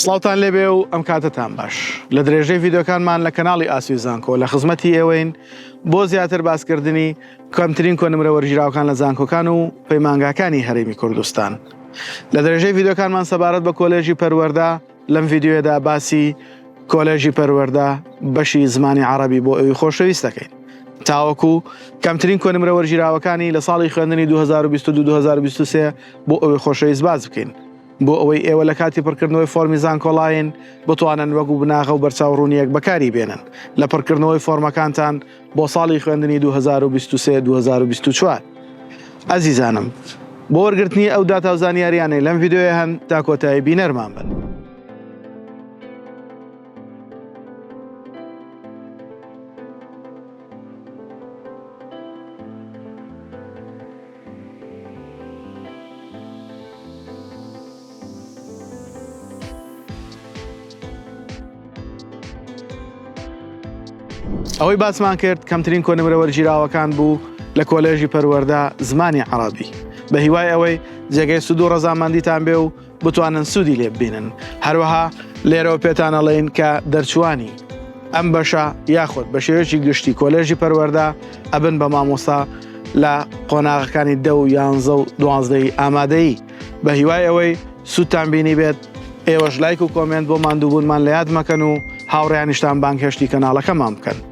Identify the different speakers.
Speaker 1: سڵاوتان لێبێ و ئەم کاتتان باش لە درێژەی ڤیددیۆکانمان لە کەناڵی ئاسوی زانکۆ لە خزمەتی ئێوەین بۆ زیاتر باسکردنی کەمترین کۆنمرە وەرگیراوەکان لە زانکۆکان و پەیمانگاکانی هەرێمی کوردستان. لە درێژەی ڤیددیۆکانمان سەبارەت بە کۆلێژی پەروەردە لەم ڤیددیۆدا باسی کۆلێژی پەروەردە بەشی زمانی عەرەبی بۆ ئەوی خۆشەویست دەکەین. تاوەکو کەمترین کۆنمرە وەرگیراوەکانی لە ساڵی خوێندنی 2022-2023 بۆ ئەوەی خۆشەویست باز بکەین. بۆ ئەوەی ئێوە لە کاتی پڕکردنەوەی فۆرمی زانکۆڵایەن بتوانن وەکو بناغە و بەرچاوڕوونیەک بەکاری بێنن لە پڕکردنەوەی فۆرمەکانتان بۆ ساڵی خوێندنی 2023-2024. ئەزیزانم، بۆ وەرگرتنی ئەو داتا و زانیاریانەی لەم ڤیددیۆیە هەن تا کۆتایی بینەرمان بن. ئەوەی باسمان کرد کەمترین کۆنمرە وەرگیراوەکان بوو لە کۆلێژی پەروەردە زمانی عەرەبی بە هیوای ئەوەی جێگەی سوود و ڕەزامەندیتان بێ و بتوانن سوودی لێ ببینن. هەروەها لێرەوە پێتان ئەڵێین کە دەرچوانی ئەم بەشە یاخود بە شێوەیەکی گشتی کۆلێژی پەروەردە ئەبن بە مامۆستا لە قۆناغەکانی 10 و 11 و 12 ئامادەیی. بە هیوای ئەوەی سوودتان بینی بێت، ئێوەش لایک و کۆمنت بۆ ماندووبوونمان لە یاد مەکەن و هاوڕێیانیشتان بانگهێشتی کەناڵەکەمان بکەن.